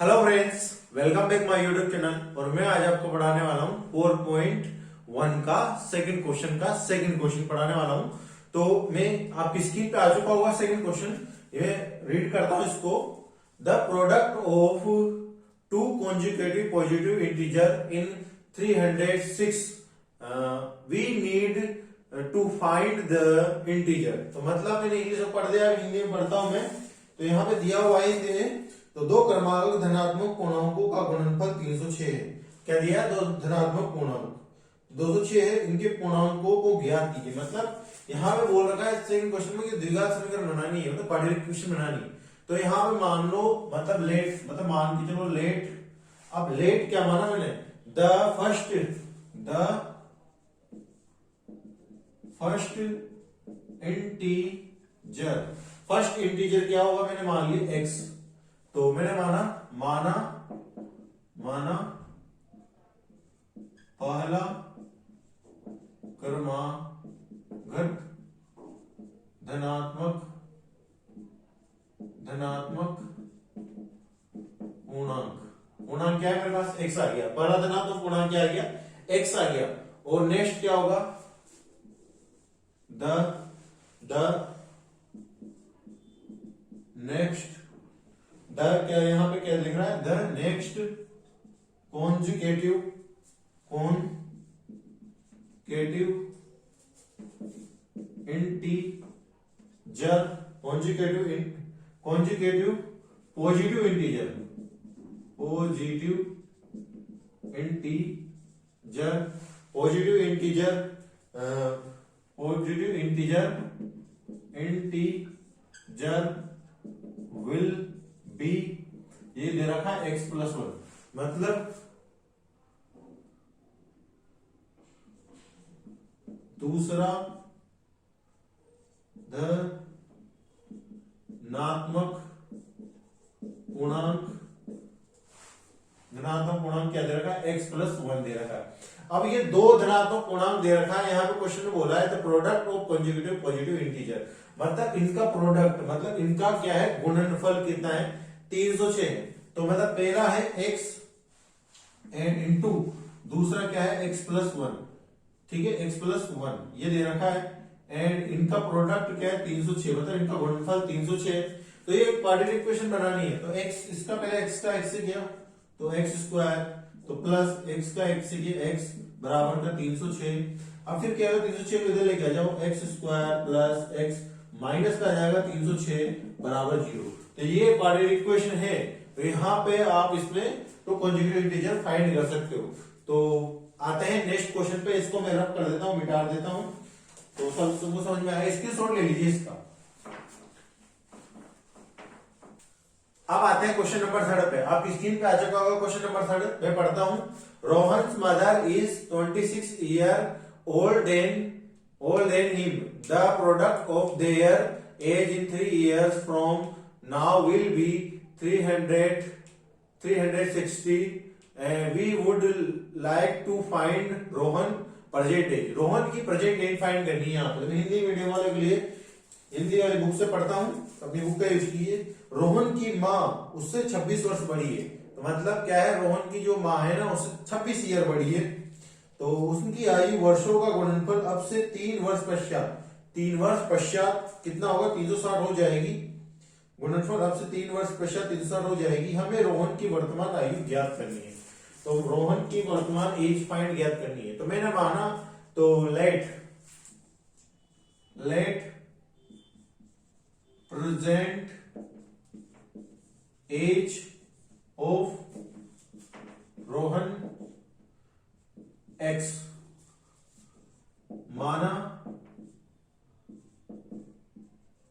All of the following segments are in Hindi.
Hello friends, welcome back my YouTube channel. और मैं आज आपको पढ़ाने वाला हूँ 4.1 का सेकंड क्वेश्चन पढ़ाने वाला हूँ। तो मैं आपकी स्क्रीन पे आ चुका होगा सेकंड क्वेश्चन। ये रीड करता हूँ इसको। The product of two conjugative positive integer in 306 we need to find the integer. तो मतलब मैंने इंग्लिश में पढ़ दिया, हिंदी में पढ़ता हूं मैं। तो यहाँ पे दिया हुआ है तो दो क्रमांक धनात्मक पूर्णांकों का गुणनफल 306 है। क्या दिया? दो धनात्मक पूर्णांक 206 है, इनके पूर्णांकों को ज्ञात कीजिए। मतलब यहाँ पे बोल रखा है सेकंड क्वेश्चन में कि द्विघात समीकरण बनानी है, मतलब क्वाड्रेटिक इक्वेशन बनानी है। तो यहाँ पे मान लो मतलब मान के चलो लेट। अब लेट क्या माना मैंने? द फर्स्ट इंटीजर क्या होगा? मैंने मान लिया x। तो मैंने माना पहला क्रमागत धनात्मक पूर्णांक क्या है मेरे पास? x आ गया। पहला धनात्मक पूर्णांक क्या आ गया? x आ गया। और नेक्स्ट क्या होगा? क्या यहां पे क्या लिख रहा है? The next conjugative integer positive integer will be, ये दे रखा है x+1। मतलब दूसरा धनात्मक पूर्णांक क्या दे रखा है? x+1 दे रखा है। अब ये दो धनात्मक पूर्णांक दे रखा है। यहाँ पे क्वेश्चन में बोला है the product of conjugative positive integer, मतलब इनका प्रोडक्ट, मतलब इनका क्या है? गुणनफल कितना है? 306। तो मतलब पहला है x एंड इनटू दूसरा क्या है? x+1। ठीक है, x+1 ये दे रखा है। एंड इनका प्रोडक्ट क्या है? 306, मतलब इनका गुणनफल 306। तो ये क्वाड्रेटिक इक्वेशन बनानी है। तो x इसका पहले x का x से किया तो x², तो प्लस x का x से किया x बराबर का 306। अब फिर क्या होगा? 306 को इधर लेके आ जाओ, x² प्लस x माइनस का आ जाएगा 306 बराबर 0। तो ये क्वाड्रेटिक इक्वेशन है। तो यहाँ पे आप इसमें तो कॉन्जुगेटिव इंटीजर फाइंड कर सकते हो। तो आते हैं नेक्स्ट क्वेश्चन पे। इसको मैं रब कर देता हूं, मिटा देता हूं, तो सबको समझ में आया। स्क्रीनशॉट ले लीजिए इसका। अब आते हैं क्वेश्चन नंबर 3 पे। आप स्क्रीन पे आ चुका होगा क्वेश्चन नंबर 3। मैं पढ़ता हूं। Rohan's mother is 26 year old then him. The product of their age in 3 years from now will be 360। We would like to find Rohan present age. Rohan की प्रेजेंट एज फाइंड करनी है। यहाँ पे हिंदी मीडियम वाले के लिए हिंदी वाली बुक से पढ़ता हूं, अपनी बुक का यूज कीजिए। रोहन की माँ उससे 26 वर्ष बड़ी है। तो मतलब क्या है? रोहन की जो माँ है ना, उससे 26 ईयर बड़ी है। तो उनकी आयु वर्षों का गुणनफल अब से 3 वर्ष पश्चात कितना होगा? 360 हो जाएगी। गुणनफल अब से 3 वर्ष पश्चात 360 हो जाएगी। हमें रोहन की वर्तमान आयु ज्ञात करनी है। तो रोहन की वर्तमान एज फाइंड ज्ञात करनी है। तो मैंने माना तो let present age of Rohan x, माना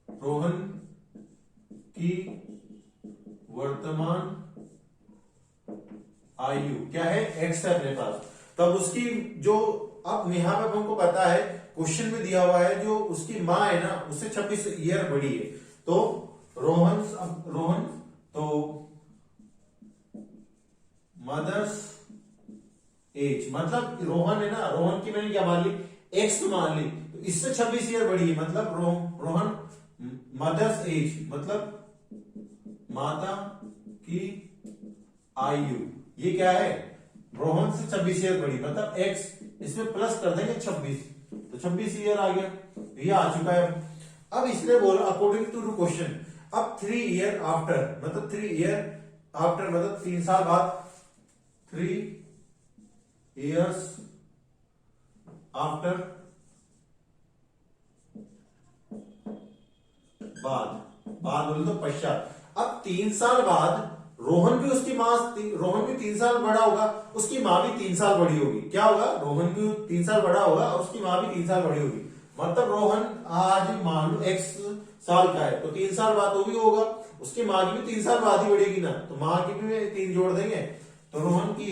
रोहन की वर्तमान आयु क्या है? x है अपने पास। तब उसकी जो, अब यहां पर हमको पता है क्वेश्चन में दिया हुआ है जो उसकी माँ है ना, उससे 26 ईयर बड़ी है। तो रोहन तो मदर्स एज, मतलब रोहन है ना, रोहन की मैंने क्या मान ली? x मान ली। तो इससे 26 ईयर बड़ी है। मतलब रोहन मदर्स एज, मतलब माता की IU। ये क्या है, रोहन से 26 ईयर बड़ी, मतलब x इसमें प्लस कर देंगे 26, तो 26 ईयर आ गया, ये आ चुका है। अब इसने बोला अकॉर्डिंग टू द क्वेश्चन, अब 3 ईयर आफ्टर, मतलब 3 ईयर आफ्टर मतलब 3 साल बाद, 3 इयर्स आफ्टर, बाद बोले तो पश्चात। अब 3 साल बाद रोहन भी उसकी माँ, रोहन भी 3 साल बड़ा होगा, उसकी माँ भी 3 साल बड़ी होगी। क्या होगा, रोहन भी 3 साल बड़ा होगा और उसकी माँ भी 3 साल बड़ी होगी। मतलब रोहन आज मान लो x साल का है, तो 3 साल बाद वो भी होगा, उसकी माँ की भी 3 साल बाद ही बढ़ेगी ना, तो माँ की भी 3 जोड़ देंगे, तो रोहन की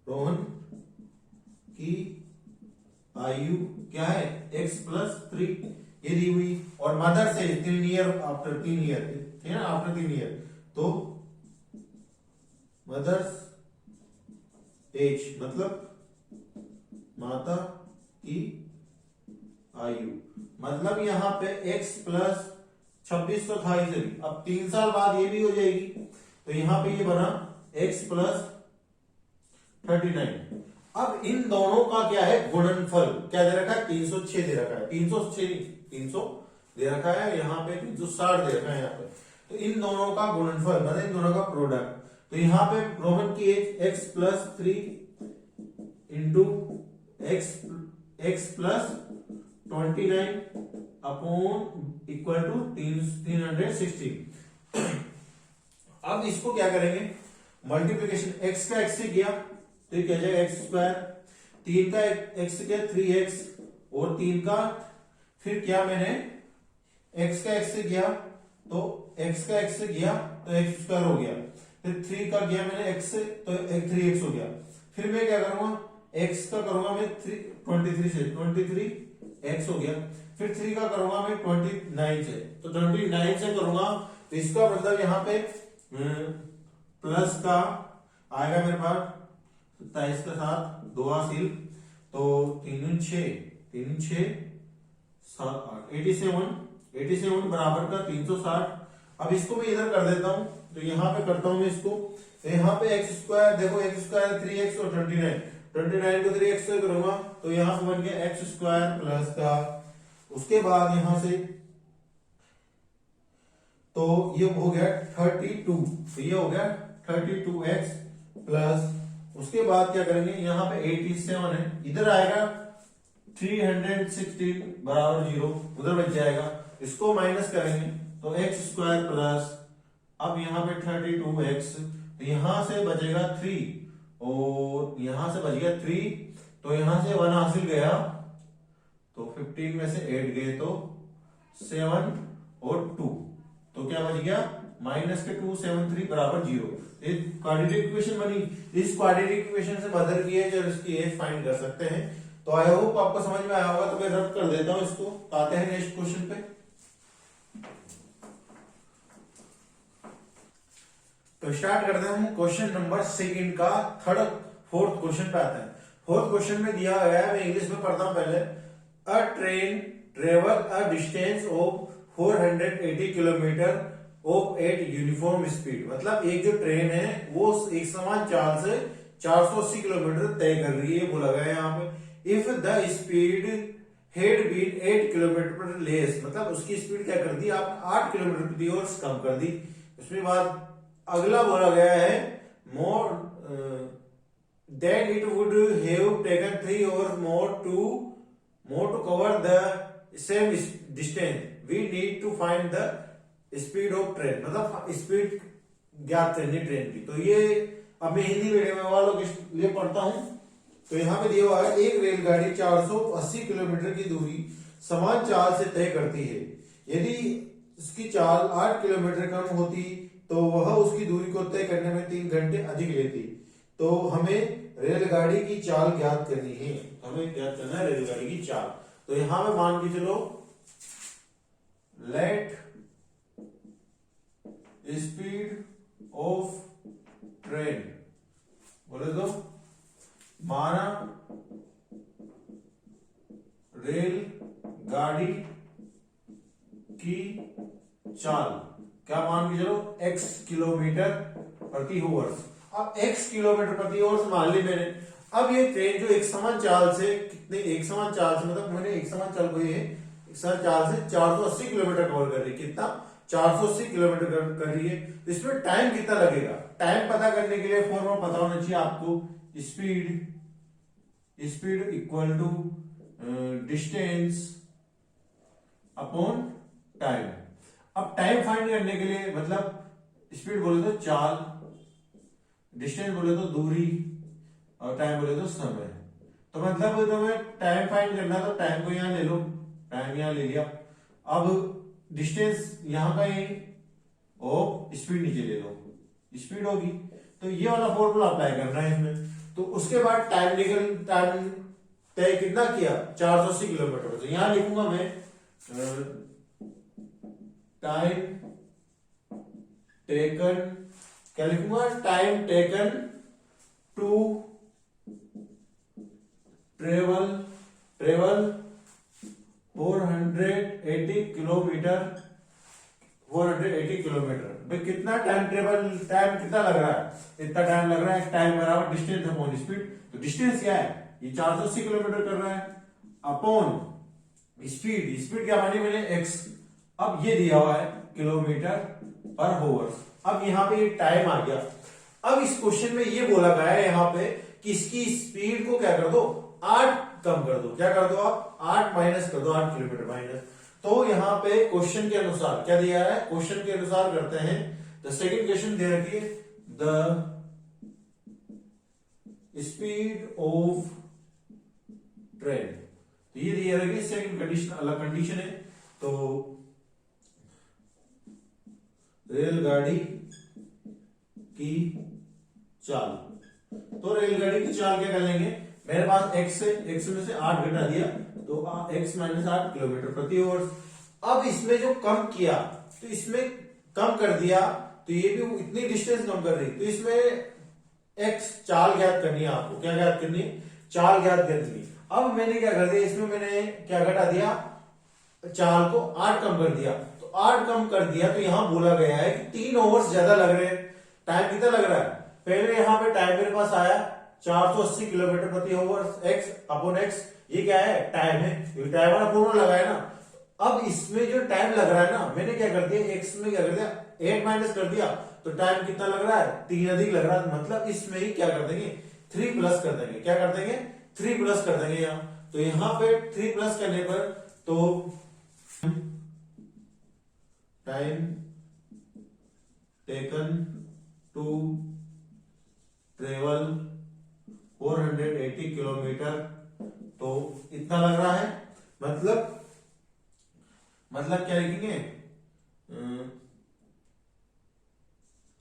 रोहन की आयु क्या है, x प्लस 3, ये दी हुई। और मदर से 3 ईयर आफ्टर, 3 ईयर ठीक है ना, आफ्टर 3 ईयर, तो मदर्स एज मतलब माता की आयु, मतलब यहां पे x प्लस 26 तो था ही सही, अब 3 साल बाद ये भी हो जाएगी, तो यहां पे ये बना x प्लस 39। अब इन दोनों का क्या है, गुणनफल क्या दे रखा है, 306 दे रखा है, 300 दे रखा है, यहाँ पे 360 दे रखा है यहाँ पे। तो इन दोनों का गुणनफल मतलब इन दोनों का प्रोडक्ट, तो यहाँ पे रोहन की age x plus 3 into X plus 29 upon equal to 360। अब इसको क्या करेंगे, मल्टीप्लीकेशन, x का x से किया तो ये क्या जाएगा एक्स स्क्वायर, 3 का x से किया 3x, और 3 का फिर क्या मैंने x का x से किया तो x का x से किया तो एक्स स्क्वायर हो गया, फिर 3 का किया मैंने x से तो 3x हो गया, फिर मैं क्या करूंगा x का करूंगा मैं 23 से 23x हो गया, फिर 3 का करूंगा मैं 29 से, तो 29 से करूंगा तो इसका मतलब यहाँ पे प्लस का आएगा मेरे पास 27 का 7 2 हासिल, तो 3 6 7 8 87 बराबर का 360। अब इसको मैं इधर कर देता हूं, तो यहां पे करता हूं मैं इसको, तो यहां पे एक्स स्क्वायर, देखो एक्स स्क्वायर 3x और 29 को 3x से करूंगा तो यहां पे बन गया एक्स स्क्वायर प्लस का, उसके बाद यहां से तो ये हो गया 32, तो ये हो गया 32x प्लस, उसके बाद क्या करेंगे यहाँ पे 87 है, इधर आएगा 316 बराबर 0, उधर बच जाएगा, इसको माइनस करेंगे तो एक्स स्क्वायर प्लस, अब यहाँ पे 32x, तो यहां से बचेगा 3 और यहां से बच गया 3, तो यहां से 1 हासिल गया, तो 15 में से 8 गए तो 7 और 2, तो क्या बच गया माइनस के 273 बराबर 0। एक क्वाड्रेटिक इक्वेशन बनी, इस क्वाड्रेटिक इक्वेशन से बदल के एज और इसकी एज फाइंड कर सकते हैं। तो आई होप आपको समझ में आया होगा, तो मैं रब कर देता हूं इसको, आते हैं नेक्स्ट क्वेश्चन पे। तो स्टार्ट करते हैं क्वेश्चन नंबर 2 का, फोर्थ क्वेश्चन पे आते हैं। फोर्थ क्वेश्चन में दिया गया है, मैं इंग्लिश में पढ़ता हूं पहले, अ train travel a distance of 480 kilometre of eight uniform speed, मतलब एक जो ट्रेन है वो एक समान चाल से 480 किलोमीटर तय कर रही है, बोला गया यहाँ पे। If the speed had been 8 kilometre per less, मतलब उसकी स्पीड क्या कर दी आप 8 किलोमीटर प्रति आवर कम कर दी। उसके बाद अगला बोला गया है more than it would have taken 3 hours more to cover the same distance, we need to find the speed of train, मतलब स्पीड ज्ञात करनी ट्रेन की। तो ये अब मैं हिंदी मीडियम वालों के लिए पढ़ता हूं। तो यहां पे दिया हुआ है, एक रेलगाड़ी 480 किलोमीटर की दूरी समान चाल से तय करती है, यदि उसकी चाल 8 किलोमीटर कम होती तो वह उसकी दूरी को तय करने में 3 घंटे अधिक लेती। तो हमें रेलगाड़ी की चाल ज्ञात करनी है, हमें ज्ञात करना है रेलगाड़ी की चाल। तो यहां पे मान के चलो, लेट स्पीड ऑफ ट्रेन, बोले तो माना रेल गाड़ी की चाल, क्या मान के चलो, x किलोमीटर प्रति आवर्स। अब x किलोमीटर प्रति आवर्स मान ली मैंने। अब ये ट्रेन जो एक समान चाल से कितने, एक समान चाल से मतलब मैंने एक समान चाल को ये एक समान चाल से 480 किलोमीटर कवर कर रही है। कितना, 480 किलोमीटर कर रही है। तो इसमें टाइम कितना लगेगा, टाइम पता करने के लिए फॉर्मूला पता होना चाहिए आपको, speed equal to distance upon time. अब टाइम फाइंड करने के लिए मतलब स्पीड बोले तो चाल, डिस्टेंस बोले तो दूरी, और टाइम बोले तो समय। तो मतलब तुम्हें टाइम फाइंड करना तो टाइम को यहां ले लो, टाइम यहां ले लिया। अब डिस्टेंस यहां का यही, और स्पीड नीचे ले लो, स्पीड होगी। तो ये वाला फॉर्मूला अप्लाई करना है इसमें। तो उसके बाद टाइम तय कितना किया, 480 किलोमीटर। तो यहां लिखूंगा मैं टाइम टेकन, क्या लिखूंगा, time taken to travel 480 kilometre. 480 kilometre भाई कितना टाइम कितना लग रहा है, इतना टाइम लग रहा है। टाइम बराबर डिस्टेंस अपॉन स्पीड। तो डिस्टेंस क्या है, ये 480 किलोमीटर कर रहा है, अपॉन स्पीड क्या मानी मैंने, x। अब ये दिया हुआ है किलोमीटर पर आवर्स। अब यहाँ पे ये टाइम आ गया। अब इस क्वेश्चन में ये बोला गया है यहाँ पे कि इसकी स्पीड को क्या कर दो, 8 कम कर दो। क्या कर दो आप, 8 माइनस कर दो, 8 किलोमीटर माइनस। तो यहाँ पे क्वेश्चन के अनुसार क्या दिया है, क्वेश्चन के अनुसार करते हैं। द सेकंड क्वेश्चन दे रखी है, द स्पीड ऑफ ट्रेन। तो ये दिया रखी है, सेकंड कंडीशन अलग कंडीशन है। तो रेलगाड़ी की चाल, तो रेलगाड़ी की चाल क्या कर लेंगे, मेरे पास x में से 8 घटा दिया, तो x माइनस 8 किलोमीटर प्रति आवर्स। अब इसमें जो कम किया, तो इसमें कम कर दिया, तो ये भी इतनी डिस्टेंस कम कर रही। तो इसमें x चाल ज्ञात करनी है आपको, क्या ज्ञात करनी है, चाल ज्ञात करनी। अब मैंने क्या कर दिया, इसमें मैंने क्या घटा दिया, चाल को 8 कम कर दिया। तो 8 कम कर दिया, तो यहां बोला गया है कि 3 आवर्स ज्यादा लग रहे हैं। टाइम कितना लग रहा है, पहले यहां पे टाइम मेरे पास आया 480 किलोमीटर प्रति आवर्स, x अपॉन x, ये क्या है, टाइम है, ये टाइम वाला फॉर्मूला लगाया ना। अब इसमें जो टाइम लग रहा है ना, मैंने क्या कर दिया, x में क्या कर दिया, 8 माइनस कर दिया। तो टाइम कितना लग रहा है, 3 अधिक लग रहा है। मतलब इसमें ही क्या कर देंगे, 3 प्लस कर देंगे। क्या कर देंगे, 3 प्लस कर देंगे यहाँ। तो यहाँ पे 3 प्लस करने पर तो time taken to travel 480 kilometre, तो इतना लग रहा है। मतलब क्या लिखेंगे,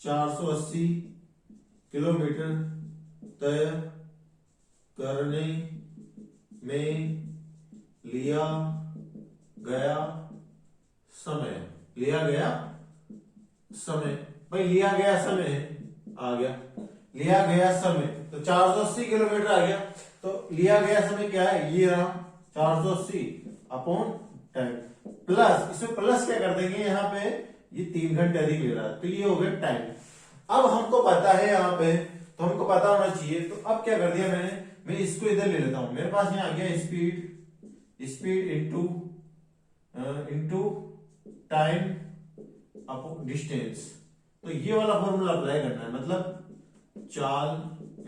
480 किलोमीटर तय करने में लिया गया समय, भाई लिया गया समय आ गया, लिया गया समय। तो 480 किलोमीटर आ गया। तो लिया गया समय क्या है, ये रहा 480 अपॉन 10 प्लस, इसमें प्लस क्या कर देंगे यहाँ पे, ये 3 घंटे अधिक ले रहा है, तो ये हो गया टाइम। अब हमको पता है यहाँ पे, तो हमको पता होना चाहिए। तो अब क्या कर दिया मैंने, मैं इसको इधर ले लेता हूं। मेरे पास यहाँ आ गया speed into time upon distance. तो ये वाला फॉर्मूला अप्लाई करना है, मतलब चाल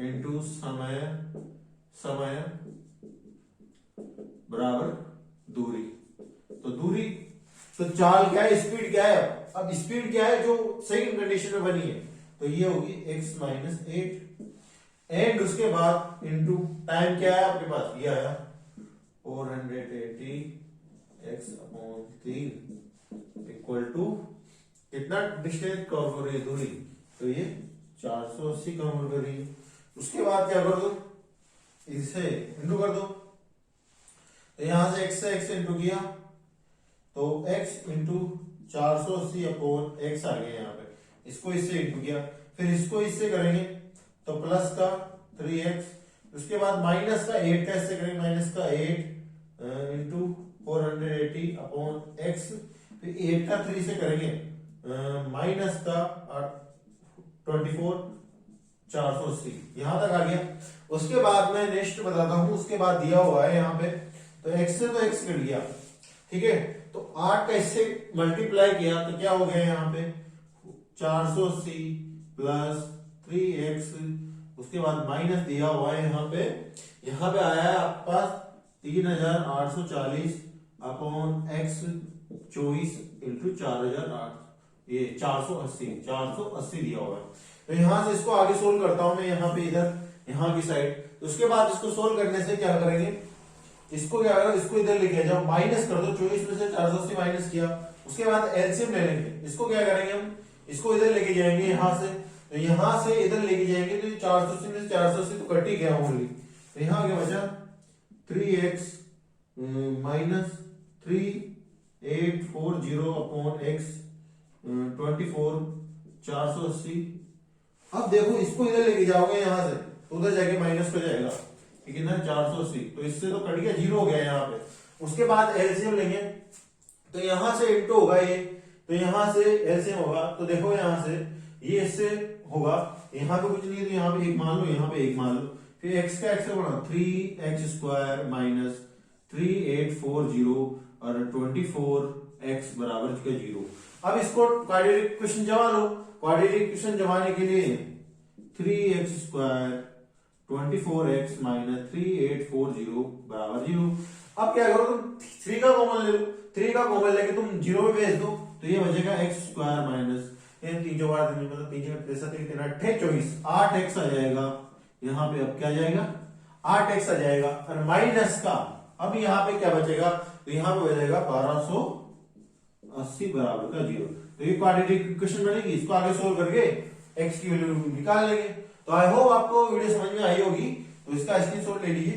इनटू समय बराबर दूरी। तो चाल क्या है, स्पीड क्या है। अब स्पीड क्या है जो सेकंड कंडीशन में बनी है, तो ये होगी x माइनस 8 एंड उसके बाद इनटू टाइम क्या है आपके पास, ये आया 480 x अपॉन 3 इक्वल टू कितना डिस्टेंस कवर कर रही है, दूरी। तो ये 480 कवर कर रही है। उसके बाद क्या कर दो, इसे इंटू कर दो। तो यहां से x इंटू किया, तो x इंटू 480 अपॉन x आ गया यहाँ पे। इसको इससे इंटू किया, फिर इसको इससे करेंगे तो प्लस का 3x, उसके बाद माइनस का 8 कैसे करेंगे, माइनस का 8 इंटू 480 अपॉन x, तो 8 का 3 से करेंगे माइनस का 24 480 यहां तक आ गया। उसके बाद मैं नेक्स्ट बताता हूं, उसके बाद दिया हुआ है यहाँ पे, तो x से तो x कट गया, ठीक है। तो 8 का इससे मल्टीप्लाई किया तो क्या हो गया यहाँ पे 480 प्लस 3x, उसके बाद माइनस दिया हुआ है यहाँ पे आया है आपके पास 3840 अपॉन x 24 इंटू 4008, ये 480 दिया हुआ है। तो यहां से इसको आगे सोल्व करता हूं मैं यहाँ पे, इधर यहाँ की साइड। तो उसके बाद इसको सोल्व करने से क्या करेंगे, इसको क्या करो, इसको इधर लेके जाओ, माइनस कर दो, 24 में से 480 माइनस किया। उसके बाद एलसीएम ले लेंगे, इसको क्या करेंगे हम, इसको इधर लेके जाएंगे यहां से, तो यहां से इधर लेके जाएंगे तो 480 में से 480 तो कट ही गया ओनली। तो यहाँ क्या बचा 3x माइनस 3840 अपॉन x 24 480। अब देखो इसको इधर लेके जाओगे यहां से तो उधर जाके माइनस हो जाएगा, ठीक है ना 480, तो इससे तो कट गया, जीरो हो गया यहाँ पे। उसके बाद एलसीएम लेंगे, तो यहां से इंटू होगा ये, तो यहां से एलसीएम होगा, तो देखो यहां से ये इससे होगा, यहाँ पे कुछ नहीं है तो यहाँ पे एक मान लो, यहाँ पे एक मान लो, फिर x का x से बना 3x स्क्वायर माइनस 3840 और 24x बराबर 0। अब इसको क्वाड्रेटिक इक्वेशन जमा लो, क्वाड्रेटिक इक्वेशन जमाने के लिए 3x स्क्वायर 24x माइनस 3840 बराबर 0। अब क्या करो तुम 3 का कॉमन ले लो, 3 का कॉमन लेके तुम 0 में भेज दो, तो ये बचेगा x स्क्वायर माइनस 3 जो बार मतलब 3 24 8x आ जाएगा। यहाँ पे अब क्या जाएगा 8x आ जाएगा, और माइनस का अब यहाँ पे क्या बचेगा, तो यहाँ पे बचेगा 1280 बराबर का 0। तो ये क्वाड्रेटिक इक्वेशन बनेगी, इसको आगे सोल्व करके x की वैल्यू निकाल लेंगे। तो आई होप आपको वीडियो समझ में आई होगी, तो इसका स्क्रीनशॉट ले लीजिए।